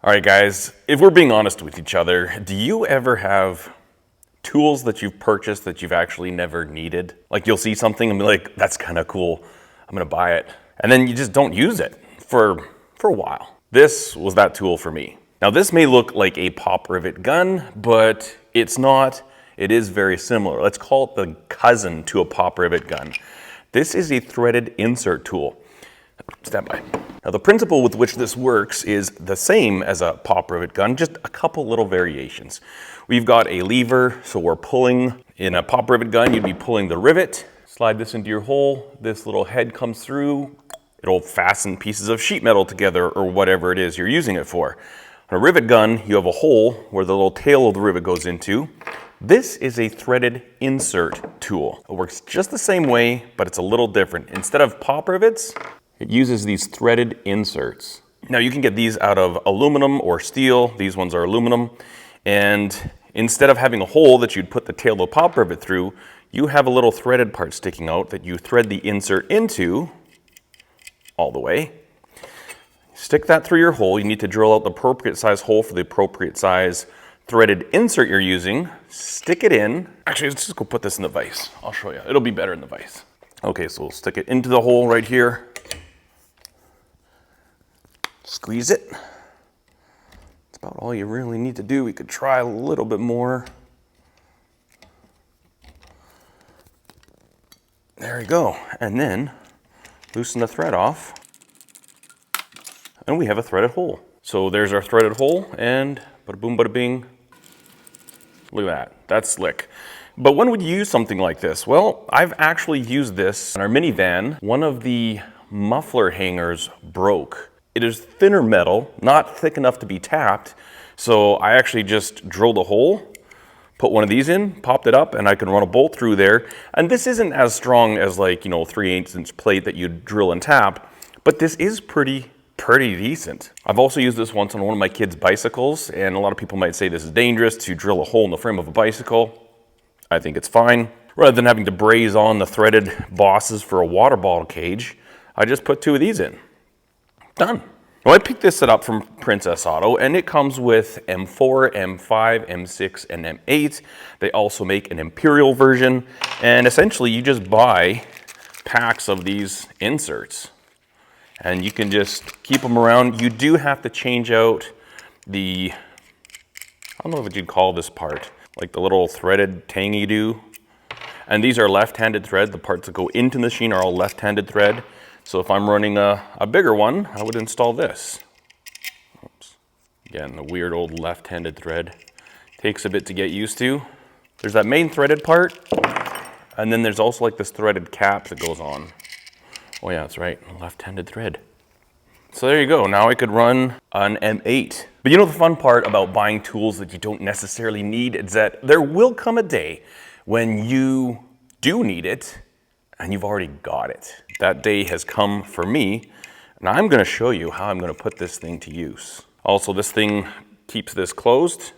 All right, guys, if we're being honest with each other, do you ever have tools that you've purchased that you've actually never needed? Like you'll see something and be like, that's kind of cool, I'm gonna buy it. And then you just don't use it for a while. This was that tool for me. Now this may look like a pop rivet gun, but it's not. It is very similar. Let's call it the cousin to a pop rivet gun. This is a threaded insert tool. Stand by. Now the principle with which this works is the same as a pop rivet gun, just a couple little variations. We've got a lever, so we're pulling. In a pop rivet gun, you'd be pulling the rivet, slide this into your hole, this little head comes through, it'll fasten pieces of sheet metal together or whatever it is you're using it for. On a rivet gun, you have a hole where the little tail of the rivet goes into. This is a threaded insert tool. It works just the same way, but it's a little different. Instead of pop rivets, it uses these threaded inserts. Now you can get these out of aluminum or steel. These ones are aluminum. And instead of having a hole that you'd put the tail of the pop rivet through, you have a little threaded part sticking out that you thread the insert into all the way. Stick that through your hole. You need to drill out the appropriate size hole for the appropriate size threaded insert you're using. Stick it in. Actually, let's just go put this in the vise. I'll show you. It'll be better in the vise. Okay, so we'll stick it into the hole right here. Squeeze it. That's about all you really need to do. We could try a little bit more. There we go. And then loosen the thread off. And we have a threaded hole. So there's our threaded hole, and bada boom, bada bing. Look at that. That's slick. But when would you use something like this? Well, I've actually used this in our minivan. One of the muffler hangers broke. It is thinner metal, not thick enough to be tapped. So I actually just drilled a hole, put one of these in, popped it up, and I can run a bolt through there. And this isn't as strong as like, 3/8" plate that you drill and tap, but this is pretty decent. I've also used this once on one of my kids' bicycles, and a lot of people might say this is dangerous to drill a hole in the frame of a bicycle. I think it's fine. Rather than having to braze on the threaded bosses for a water bottle cage, I just put two of these in. Done. Well, I picked this up from Princess Auto, and it comes with M4, M5, M6, and M8. They also make an Imperial version, and essentially you just buy packs of these inserts, and you can just keep them around. You do have to change out the, I don't know what you'd call this part, like the little threaded tang you do. And these are left-handed thread. The parts that go into the machine are all left-handed thread. So if I'm running a bigger one, I would install this. Oops. Again, the weird old left-handed thread. Takes a bit to get used to. There's that main threaded part, and then there's also like this threaded cap that goes on. Oh yeah, that's right, left-handed thread. So there you go, now I could run an M8. But the fun part about buying tools that you don't necessarily need is that there will come a day when you do need it, and you've already got it. That day has come for me, and I'm gonna show you how I'm gonna put this thing to use. Also, this thing keeps this closed.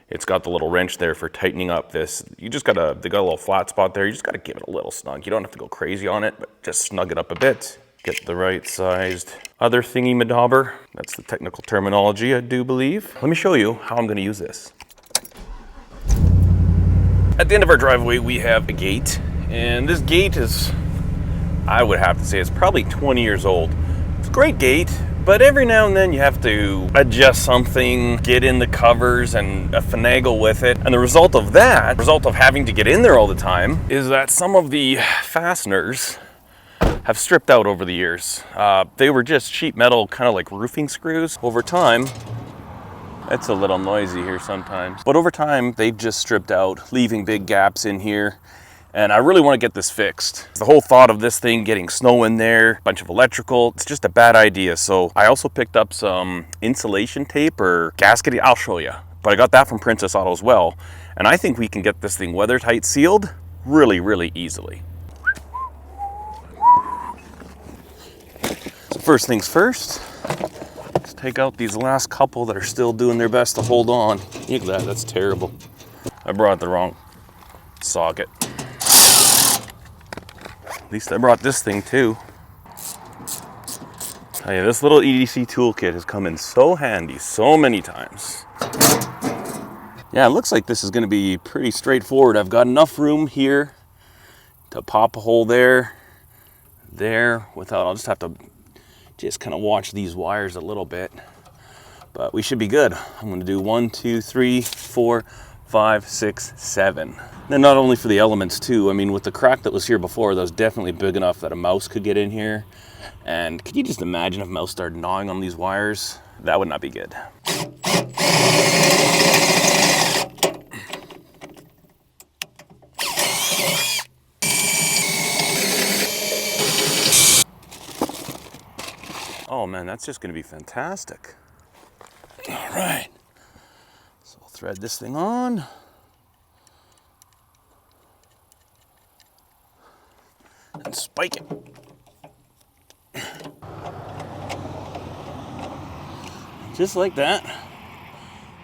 It's got the little wrench there for tightening up this. They got a little flat spot there. You just gotta give it a little snug. You don't have to go crazy on it, but just snug it up a bit. Get the right sized other thingy madobber. That's the technical terminology, I do believe. Let me show you how I'm gonna use this. At the end of our driveway, we have a gate. And this gate is, I would have to say, it's probably 20 years old. It's a great gate, but every now and then you have to adjust something, get in the covers and finagle with it. And the result of having to get in there all the time, is that some of the fasteners have stripped out over the years. They were just sheet metal, kind of like roofing screws. Over time, it's a little noisy here sometimes, but over time they've just stripped out, leaving big gaps in here. And I really want to get this fixed. The whole thought of this thing getting snow in there, a bunch of electrical, it's just a bad idea. So I also picked up some insulation tape or gasket. I'll show you. But I got that from Princess Auto as well. And I think we can get this thing weather tight sealed really easily. So first things first, let's take out these last couple that are still doing their best to hold on. Look at that, that's terrible. I brought the wrong socket. At least I brought this thing too. Oh yeah, this little EDC toolkit has come in so handy so many times. Yeah, it looks like this is going to be pretty straightforward. I've got enough room here to pop a hole there, without, I'll just have to kind of watch these wires a little bit. But we should be good. I'm going to do 1, 2, 3, 4, 5, 6, 7. And not only for the elements too, I mean, with the crack that was here before, that was definitely big enough that a mouse could get in here. And could you just imagine if a mouse started gnawing on these wires? That would not be good. Oh man, that's just going to be fantastic. All right. So I'll thread this thing on. And spike it. Just like that,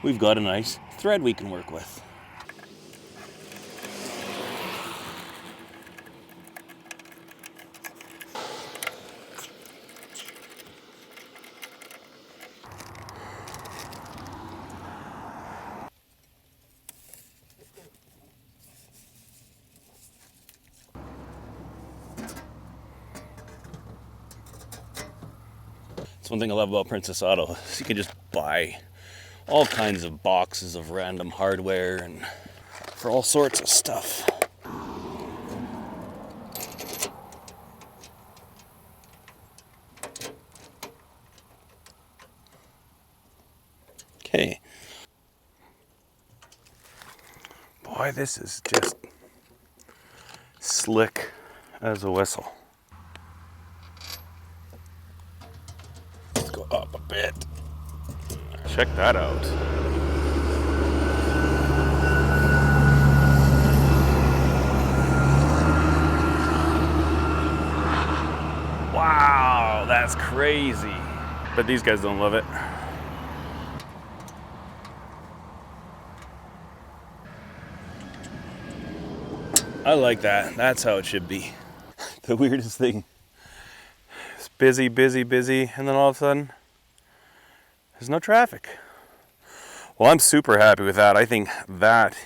we've got a nice thread we can work with. That's one thing I love about Princess Auto, is you can just buy all kinds of boxes of random hardware and for all sorts of stuff. Okay. Boy, this is just slick as a whistle. Let's go up a bit. Check that out. Wow, that's crazy. But these guys don't love it. I like that. That's how it should be. The weirdest thing. It's busy, busy, busy, and then all of a sudden, there's no traffic. Well, I'm super happy with that. I think that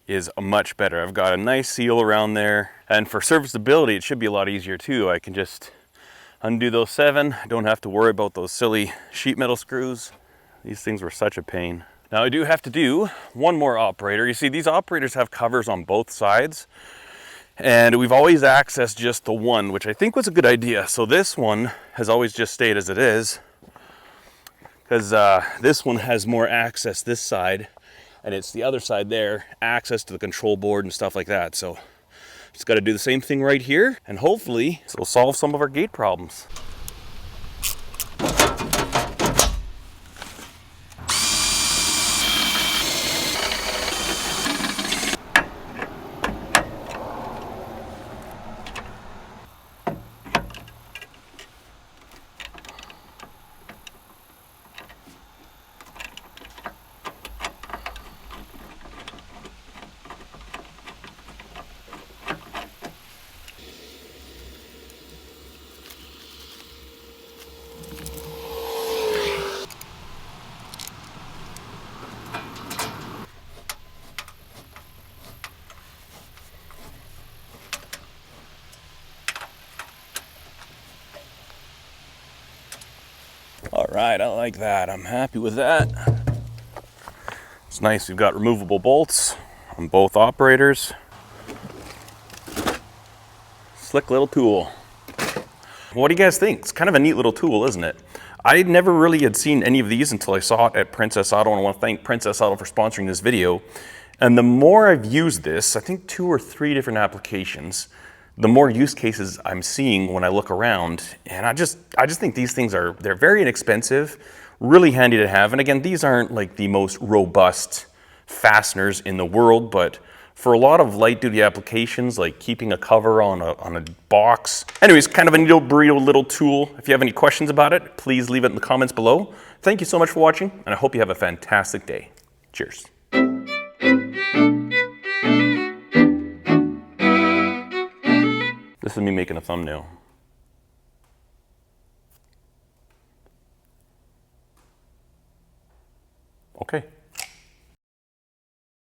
is much better. I've got a nice seal around there. And for serviceability, it should be a lot easier too. I can just undo those 7. I don't have to worry about those silly sheet metal screws. These things were such a pain. Now I do have to do one more operator. You see, these operators have covers on both sides. And we've always accessed just the one, which I think was a good idea. So this one has always just stayed as it is, because this one has more access this side, and it's the other side there, access to the control board and stuff like that. So just got to do the same thing right here, and hopefully this will solve some of our gate problems. All right, I like that. I'm happy with that. It's nice. We've got removable bolts on both operators. Slick little tool. What do you guys think? It's kind of a neat little tool, isn't it? I never really had seen any of these until I saw it at Princess Auto, and I want to thank Princess Auto for sponsoring this video. And the more I've used this, I think 2 or 3 different applications, the more use cases I'm seeing when I look around. And I just think these things they're very inexpensive, really handy to have. And again, these aren't like the most robust fasteners in the world, but for a lot of light duty applications, like keeping a cover on a box. Anyways, kind of a neat burrito little tool. If you have any questions about it, please leave it in the comments below. Thank you so much for watching, and I hope you have a fantastic day. Cheers. This is me making a thumbnail. Okay.